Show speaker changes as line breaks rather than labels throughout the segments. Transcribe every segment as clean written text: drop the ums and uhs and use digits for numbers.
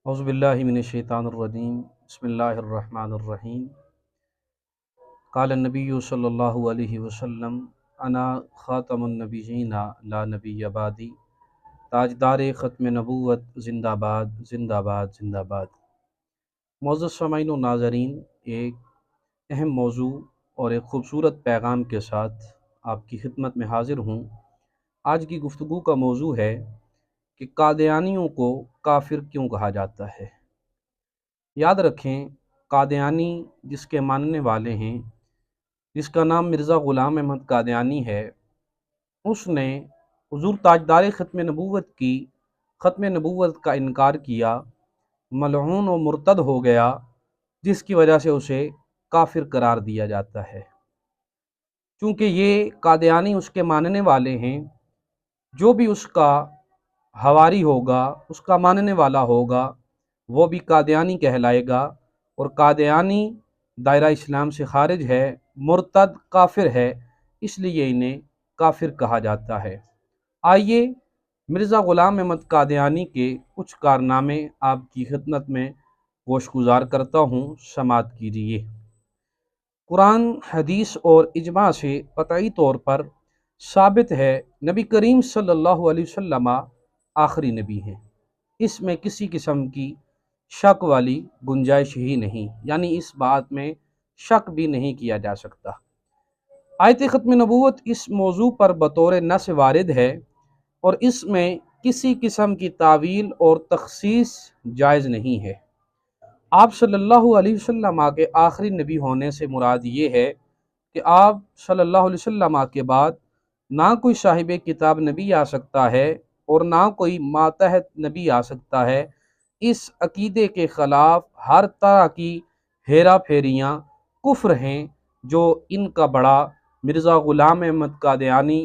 اعوذ باللہ من الشیطان الرجیم بسم اللہ الرحمن الرحیم قال النبی صلی اللہ علیہ وسلم انا خاتم النبیین لا نبی بعدی تاجدار ختم نبوت زندہ باد زندہ باد زندہ باد۔ معزز سامعین و ناظرین، ایک اہم موضوع اور ایک خوبصورت پیغام کے ساتھ آپ کی خدمت میں حاضر ہوں۔ آج کی گفتگو کا موضوع ہے کہ قادیانیوں کو کافر کیوں کہا جاتا ہے۔ یاد رکھیں، قادیانی جس کے ماننے والے ہیں، جس کا نام مرزا غلام احمد قادیانی ہے، اس نے حضور تاجدار ختم نبوت کی ختم نبوت کا انکار کیا، ملعون و مرتد ہو گیا، جس کی وجہ سے اسے کافر قرار دیا جاتا ہے۔ چونکہ یہ قادیانی اس کے ماننے والے ہیں، جو بھی اس کا حواری ہوگا، اس کا ماننے والا ہوگا، وہ بھی قادیانی کہلائے گا، اور قادیانی دائرہ اسلام سے خارج ہے، مرتد کافر ہے، اس لیے انہیں کافر کہا جاتا ہے۔ آئیے مرزا غلام احمد قادیانی کے کچھ کارنامے آپ کی خدمت میں گوش گزار کرتا ہوں، سماعت کیجیے۔ قرآن، حدیث اور اجماع سے قطعی طور پر ثابت ہے نبی کریم صلی اللہ علیہ وسلم آخری نبی ہیں، اس میں کسی قسم کی شک والی گنجائش ہی نہیں، یعنی اس بات میں شک بھی نہیں کیا جا سکتا۔ آیت ختم نبوت اس موضوع پر بطور نص وارد ہے، اور اس میں کسی قسم کی تعویل اور تخصیص جائز نہیں ہے۔ آپ صلی اللہ علیہ وسلم کے آخری نبی ہونے سے مراد یہ ہے کہ آپ صلی اللہ علیہ وسلم کے بعد نہ کوئی صاحب کتاب نبی آ سکتا ہے اور نہ کوئی ماتحت نبی آ سکتا ہے۔ اس عقیدے کے خلاف ہر طرح کی ہیرا پھیریاں کفر ہیں، جو ان کا بڑا مرزا غلام احمد قادیانی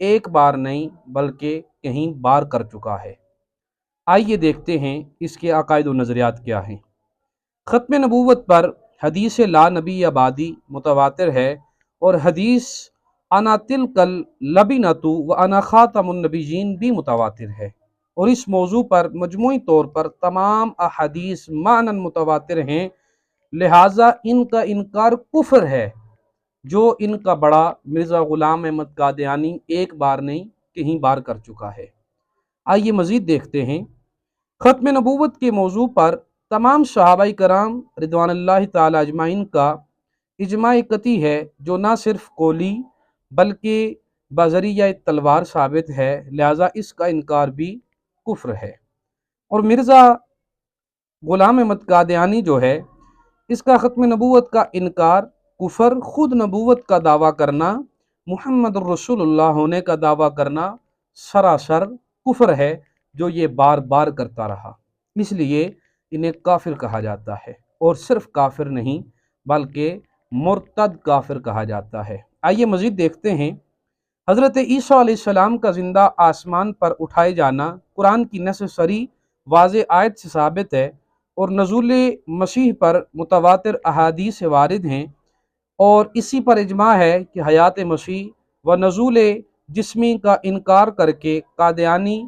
ایک بار نہیں بلکہ کہیں بار کر چکا ہے۔ آئیے دیکھتے ہیں اس کے عقائد و نظریات کیا ہیں۔ ختم نبوت پر حدیث لا نبی بعدی متواتر ہے، اور حدیث انا تلک اللبنۃ و انا خاتم النبیین بھی متواتر ہے، اور اس موضوع پر مجموعی طور پر تمام احادیث معنن متواتر ہیں، لہٰذا ان کا انکار کفر ہے، جو ان کا بڑا مرزا غلام احمد قادیانی ایک بار نہیں کہیں بار کر چکا ہے۔ آئیے مزید دیکھتے ہیں۔ ختم نبوت کے موضوع پر تمام صحابہ کرام رضوان اللہ تعالی اجمعین کا اجماع قطعی ہے، جو نہ صرف قولی بلکہ بذریعہ تلوار ثابت ہے، لہذا اس کا انکار بھی کفر ہے۔ اور مرزا غلام احمد قادیانی جو ہے، اس کا ختم نبوت کا انکار کفر، خود نبوت کا دعویٰ کرنا، محمد الرسول اللہ ہونے کا دعویٰ کرنا سراسر کفر ہے، جو یہ بار بار کرتا رہا، اس لیے انہیں کافر کہا جاتا ہے، اور صرف کافر نہیں بلکہ مرتد کافر کہا جاتا ہے۔ آئیے مزید دیکھتے ہیں۔ حضرت عیسیٰ علیہ السلام کا زندہ آسمان پر اٹھائے جانا قرآن کی نص صریح واضح آیت سے ثابت ہے، اور نزول مسیح پر متواتر احادیث وارد ہیں، اور اسی پر اجماع ہے کہ حیات مسیح و نزول جسمی کا انکار کر کے قادیانی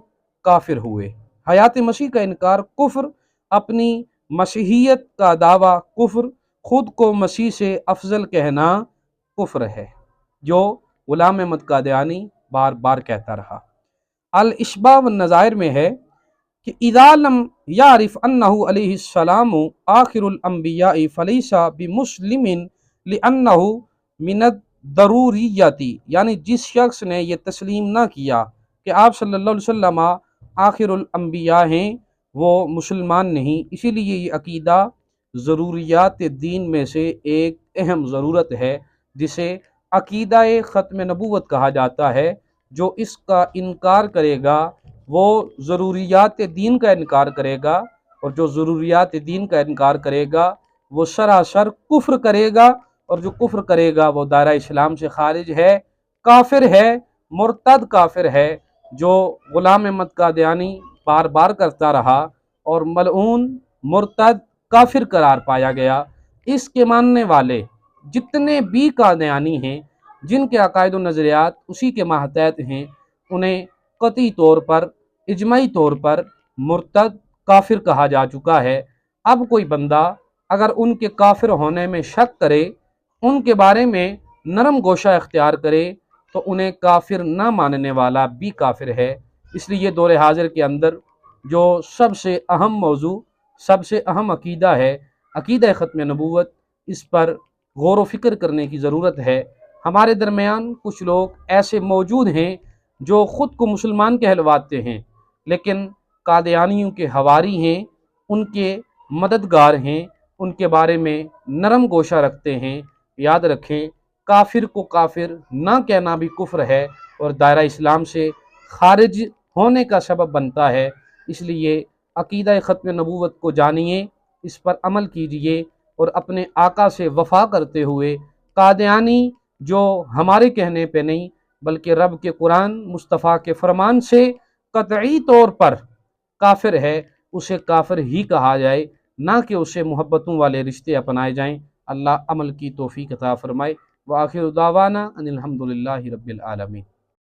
کافر ہوئے۔ حیات مسیح کا انکار کفر، اپنی مسیحیت کا دعویٰ کفر، خود کو مسیح سے افضل کہنا کفر ہے، جو غلام احمد قادیانی بار بار کہتا رہا۔ الاشباح والنظائر میں ہے کہ اذا لم یعرف انہ علیہ السلام آخر الانبیاء فلیس بمسلم لانہ من الضروریات، یعنی جس شخص نے یہ تسلیم نہ کیا کہ آپ صلی اللہ علیہ وسلم آخر الانبیاء ہیں، وہ مسلمان نہیں۔ اسی لیے یہ عقیدہ ضروریات دین میں سے ایک اہم ضرورت ہے، جسے عقیدہ ختم نبوت کہا جاتا ہے۔ جو اس کا انکار کرے گا وہ ضروریات دین کا انکار کرے گا، اور جو ضروریات دین کا انکار کرے گا وہ سراسر کفر کرے گا، اور جو کفر کرے گا وہ دائرہ اسلام سے خارج ہے، کافر ہے، مرتد کافر ہے، جو غلام احمد قادیانی بار بار کرتا رہا اور ملعون مرتد کافر قرار پایا گیا۔ اس کے ماننے والے جتنے بھی قادیانی ہیں، جن کے عقائد و نظریات اسی کے ماتحت ہیں، انہیں قطعی طور پر اجماعی طور پر مرتد کافر کہا جا چکا ہے۔ اب کوئی بندہ اگر ان کے کافر ہونے میں شک کرے، ان کے بارے میں نرم گوشہ اختیار کرے، تو انہیں کافر نہ ماننے والا بھی کافر ہے۔ اس لیے دور حاضر کے اندر جو سب سے اہم موضوع، سب سے اہم عقیدہ ہے، عقیدہ ختم نبوت، اس پر غور و فکر کرنے کی ضرورت ہے۔ ہمارے درمیان کچھ لوگ ایسے موجود ہیں جو خود کو مسلمان کہلواتے ہیں، لیکن قادیانیوں کے حواری ہیں، ان کے مددگار ہیں، ان کے بارے میں نرم گوشہ رکھتے ہیں۔ یاد رکھیں، کافر کو کافر نہ کہنا بھی کفر ہے اور دائرہ اسلام سے خارج ہونے کا سبب بنتا ہے۔ اس لیے عقیدہ ختم نبوت کو جانیے، اس پر عمل کیجئے اور اپنے آقا سے وفا کرتے ہوئے قادیانی جو ہمارے کہنے پہ نہیں بلکہ رب کے قرآن مصطفیٰ کے فرمان سے قطعی طور پر کافر ہے، اسے کافر ہی کہا جائے، نہ کہ اسے محبتوں والے رشتے اپنائے جائیں۔ اللہ عمل کی توفیق عطا فرمائے۔ وآخر دعوانا ان الحمدللہ رب العالمین۔